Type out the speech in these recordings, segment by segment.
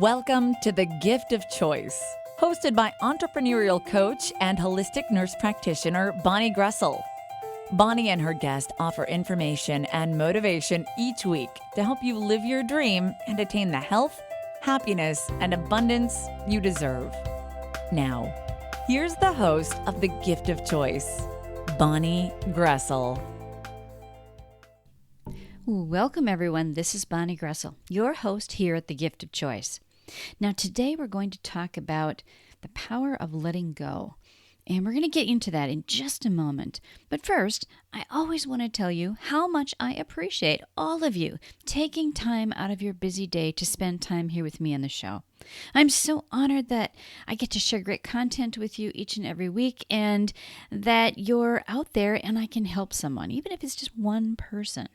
Welcome to The Gift of Choice, hosted by entrepreneurial coach and holistic nurse practitioner Bonnie Groessl. Bonnie and her guest offer information and motivation each week to help you live your dream and attain the health, happiness, and abundance you deserve. Now, here's the host of The Gift of Choice, Bonnie Groessl. Welcome, everyone. This is Bonnie Groessl, your host here at The Gift of Choice. Now, today we're going to talk about the power of letting go, and we're going to get into that in just a moment. But first, I always want to tell you how much I appreciate all of you taking time out of your busy day to spend time here with me on the show. I'm so honored that I get to share great content with you each and every week, and that you're out there and I can help someone, even if it's just one person.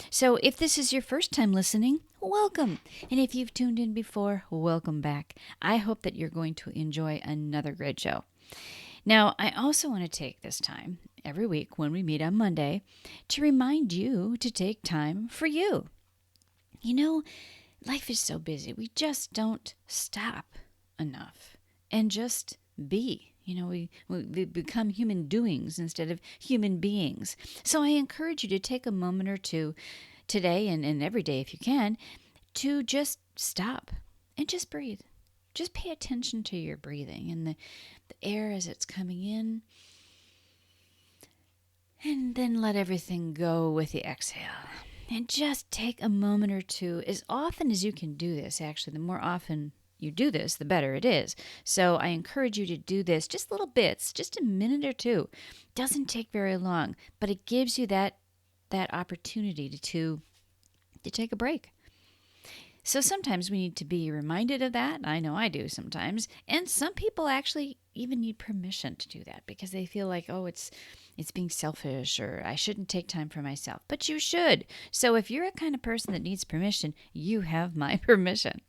So if this is your first time listening, welcome. And if you've tuned in before, welcome back. I hope that you're going to enjoy another great show. Now, I also want to take this time every week when we meet on Monday to remind you to take time for you. You know, life is so busy. We just don't stop enough and just be. You know, we become human doings instead of human beings. So I encourage you to take a moment or two today and every day if you can to just stop and just breathe. Just pay attention to your breathing and the air as it's coming in. And then let everything go with the exhale. And just take a moment or two, as often as you can do this. Actually, the more often you do this, the better it is. So I encourage you to do this, just little bits, just a minute or two. Doesn't take very long, but it gives you that opportunity to take a break. So sometimes we need to be reminded of that. I know I do sometimes. And some people actually even need permission to do that because they feel like, oh, it's being selfish, or I shouldn't take time for myself. But you should. So if you're a kind of person that needs permission, you have my permission.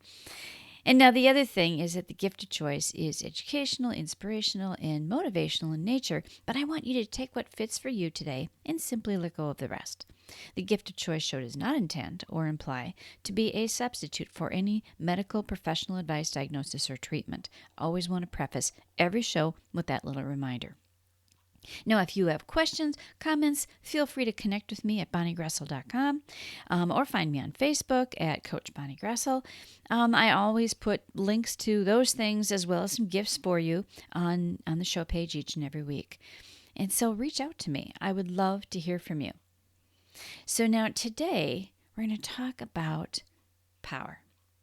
And now the other thing is that the gift of choice is educational, inspirational, and motivational in nature, but I want you to take what fits for you today and simply let go of the rest. The gift of choice show does not intend or imply to be a substitute for any medical professional advice, diagnosis, or treatment. I always want to preface every show with that little reminder. Now, if you have questions, comments, feel free to connect with me at bonniegroessl.com or find me on Facebook at Coach Bonnie Groessl. I always put links to those things as well as some gifts for you on the show page each and every week. And so reach out to me. I would love to hear from you. So now today, we're going to talk about power,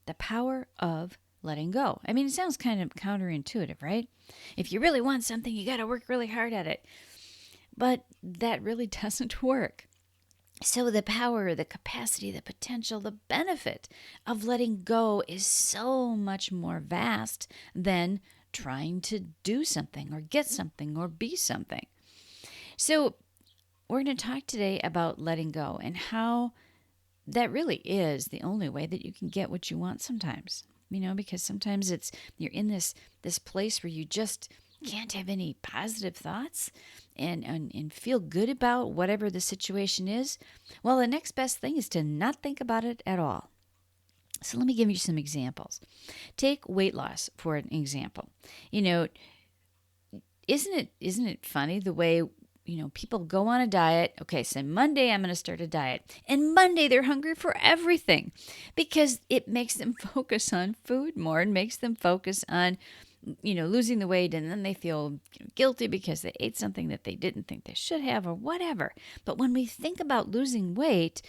the power of letting go. I mean, it sounds kind of counterintuitive, right? If you really want something, you got to work really hard at it. But that really doesn't work. So the power, the capacity, the potential, the benefit of letting go is so much more vast than trying to do something or get something or be something. So we're going to talk today about letting go and how that really is the only way that you can get what you want sometimes. You know, because sometimes you're in this place where you just can't have any positive thoughts and feel good about whatever the situation is. Well, the next best thing is to not think about it at all. So let me give you some examples. Take weight loss for an example. You know, isn't it funny the way, you know, people go on a diet. Okay, so Monday I'm going to start a diet. And Monday they're hungry for everything because it makes them focus on food more and makes them focus on, you know, losing the weight. And then they feel guilty because they ate something that they didn't think they should have or whatever. But when we think about losing weight,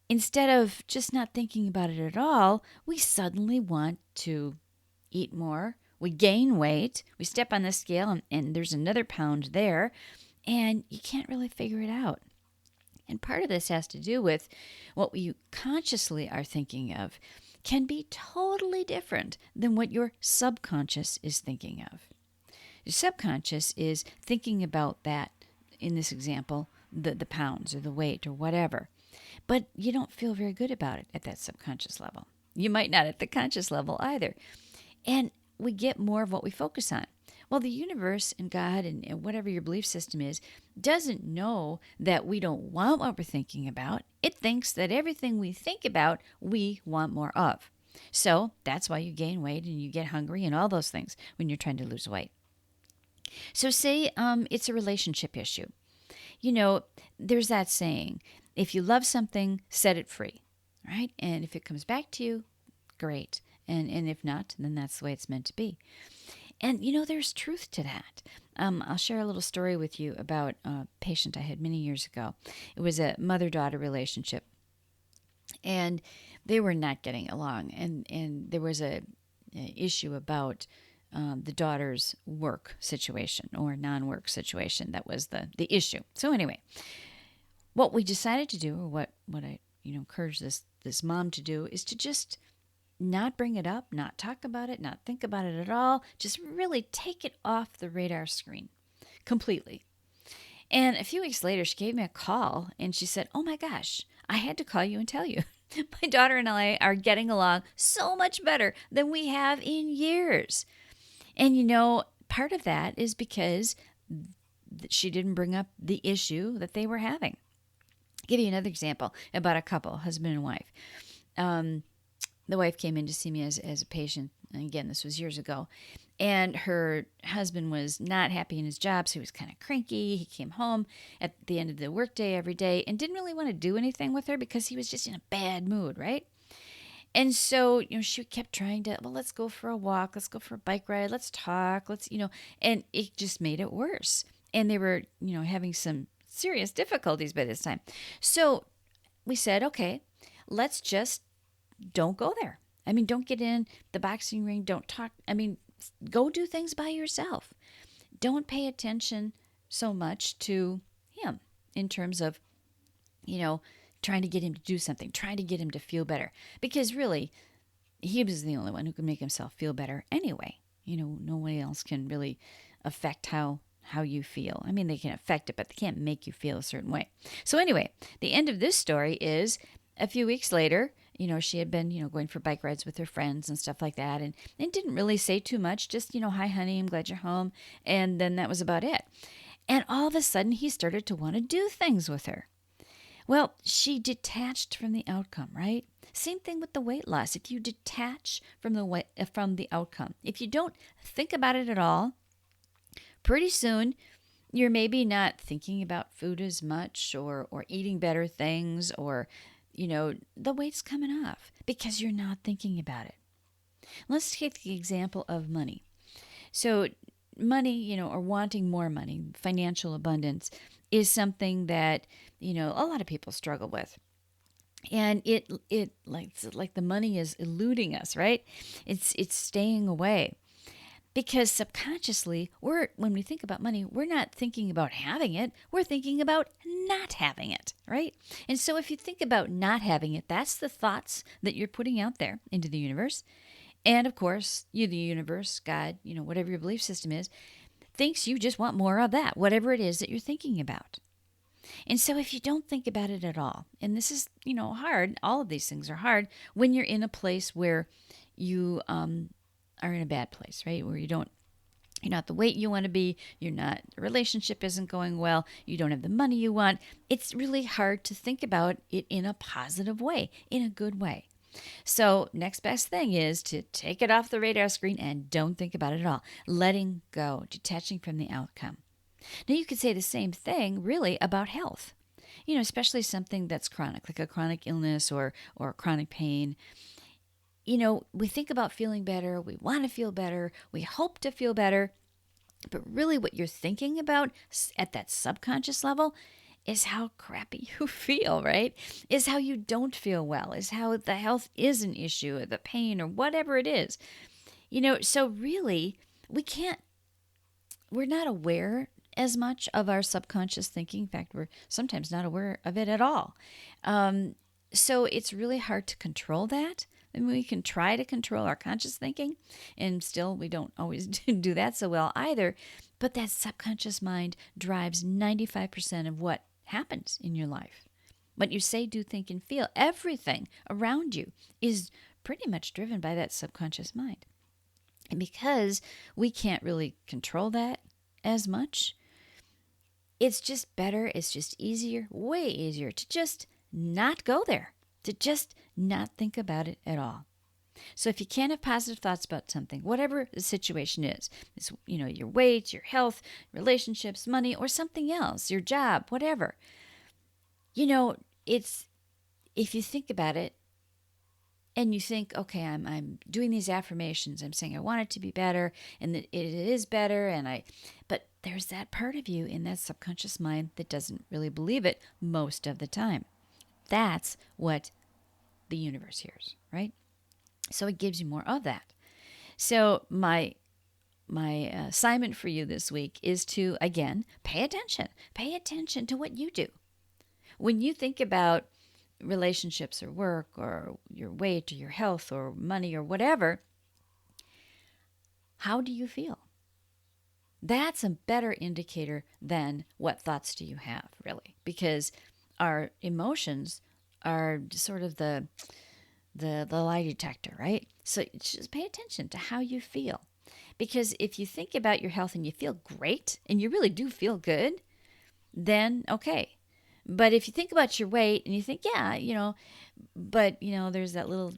instead of just not thinking about it at all, we suddenly want to eat more. We gain weight. We step on the scale and there's another pound there. And you can't really figure it out. And part of this has to do with what you consciously are thinking of can be totally different than what your subconscious is thinking of. Your subconscious is thinking about that, in this example, the pounds or the weight or whatever. But you don't feel very good about it at that subconscious level. You might not at the conscious level either. And we get more of what we focus on. Well, the universe and God and whatever your belief system is doesn't know that we don't want what we're thinking about. It thinks that everything we think about, we want more of. So that's why you gain weight and you get hungry and all those things when you're trying to lose weight. So say it's a relationship issue. You know, there's that saying, if you love something, set it free, right? And if it comes back to you, great. And if not, then that's the way it's meant to be. And, there's truth to that. I'll share a little story with you about a patient I had many years ago. It was a mother-daughter relationship, and they were not getting along. And there was a issue about the daughter's work situation or non-work situation. That was the issue. So anyway, what we decided to do, or what I encourage this mom to do, is to just not bring it up, not talk about it, not think about it at all. Just really take it off the radar screen completely. And a few weeks later, she gave me a call and she said, "Oh my gosh, I had to call you and tell you. My daughter and I are getting along so much better than we have in years." And part of that is because she didn't bring up the issue that they were having. I'll give you another example about a couple, husband and wife. The wife came in to see me as a patient. And again, this was years ago. And her husband was not happy in his job, so he was kind of cranky. He came home at the end of the workday every day and didn't really want to do anything with her because he was just in a bad mood, right? And so, she kept trying to, well, let's go for a walk. Let's go for a bike ride. Let's talk. And it just made it worse. And they were, having some serious difficulties by this time. So we said, okay, let's just don't go there. I mean, don't get in the boxing ring. Don't talk. I mean, go do things by yourself. Don't pay attention so much to him in terms of, trying to get him to do something, trying to get him to feel better. Because really, he was the only one who could make himself feel better anyway. Nobody else can really affect how you feel. I mean, they can affect it, but they can't make you feel a certain way. So anyway, the end of this story is a few weeks later, she had been, going for bike rides with her friends and stuff like that, and didn't really say too much, just, "Hi, honey, I'm glad you're home." And then that was about it. And all of a sudden, he started to want to do things with her. Well, she detached from the outcome, right? Same thing with the weight loss. If you detach from the outcome, if you don't think about it at all, pretty soon you're maybe not thinking about food as much or eating better things or the weight's coming off because you're not thinking about it. Let's take the example of money. So money, or wanting more money, financial abundance, is something that, a lot of people struggle with. And it like the money is eluding us, right? It's staying away. Because subconsciously, when we think about money, we're not thinking about having it. We're thinking about not having it, right? And so if you think about not having it, that's the thoughts that you're putting out there into the universe. And of course, the universe, God, whatever your belief system is, thinks you just want more of that, whatever it is that you're thinking about. And so if you don't think about it at all, and this is, hard, all of these things are hard when you're in a place where you are in a bad place, right? Where you're not the weight you want to be, the relationship isn't going well, you don't have the money you want. It's really hard to think about it in a positive way, in a good way. So next best thing is to take it off the radar screen and don't think about it at all. Letting go, detaching from the outcome. Now you could say the same thing really about health, especially something that's chronic, like a chronic illness or chronic pain. We think about feeling better, we want to feel better, we hope to feel better, but really what you're thinking about at that subconscious level is how crappy you feel, right? Is how you don't feel well, is how the health is an issue, or the pain, or whatever it is. So really, we're not aware as much of our subconscious thinking. In fact, we're sometimes not aware of it at all. So it's really hard to control that. I mean, we can try to control our conscious thinking, and still we don't always do that so well either. But that subconscious mind drives 95% of what happens in your life. What you say, do, think, and feel, everything around you is pretty much driven by that subconscious mind. And because we can't really control that as much, it's just better, it's just easier, way easier to just not go there, to just not think about it at all. So if you can't have positive thoughts about something, whatever the situation is, it's, your weight, your health, relationships, money, or something else, your job, whatever, it's, if you think about it and you think, okay, I'm doing these affirmations, I'm saying I want it to be better and that it is better, but there's that part of you in that subconscious mind that doesn't really believe it most of the time. That's what the universe hears, right? So it gives you more of that. So my assignment for you this week is to, again, pay attention. Pay attention to what you do. When you think about relationships or work or your weight or your health or money or whatever, how do you feel? That's a better indicator than what thoughts do you have, really, because our emotions are sort of the lie detector, right? So just pay attention to how you feel. Because if you think about your health and you feel great and you really do feel good, then okay. But if you think about your weight and you think, but there's that little,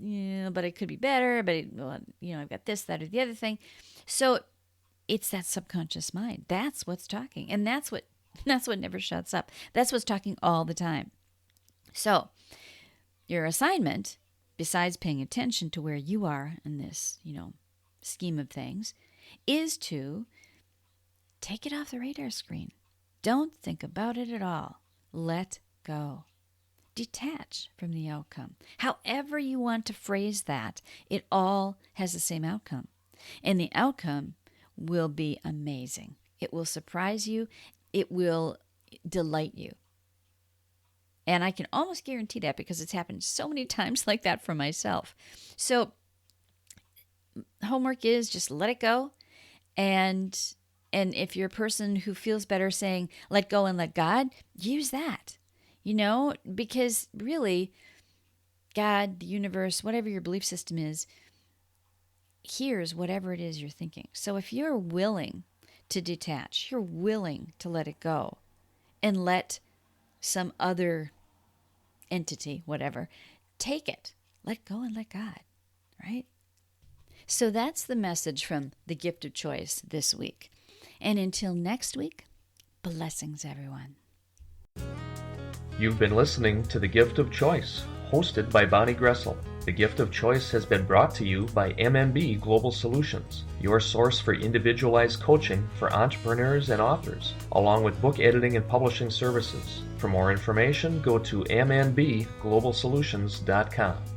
but it could be better, but I've got this, that, or the other thing. So it's that subconscious mind. That's what's talking. And that's what never shuts up. That's what's talking all the time. So your assignment, besides paying attention to where you are in this, scheme of things, is to take it off the radar screen. Don't think about it at all. Let go. Detach from the outcome. However you want to phrase that, it all has the same outcome. And the outcome will be amazing. It will surprise you. It will delight you. And I can almost guarantee that because it's happened so many times like that for myself. So homework is just let it go. And if you're a person who feels better saying, let go and let God, use that, because really God, the universe, whatever your belief system is, hears whatever it is you're thinking. So if you're willing to detach, you're willing to let it go and let some other entity, whatever, take it, let go and let God, right? So that's the message from the gift of choice this week. And until next week, blessings, everyone. You've been listening to The Gift of Choice, hosted by Bonnie Groessl. The Gift of Choice has been brought to you by MMB Global Solutions, your source for individualized coaching for entrepreneurs and authors, along with book editing and publishing services. For more information, go to mmbglobalsolutions.com.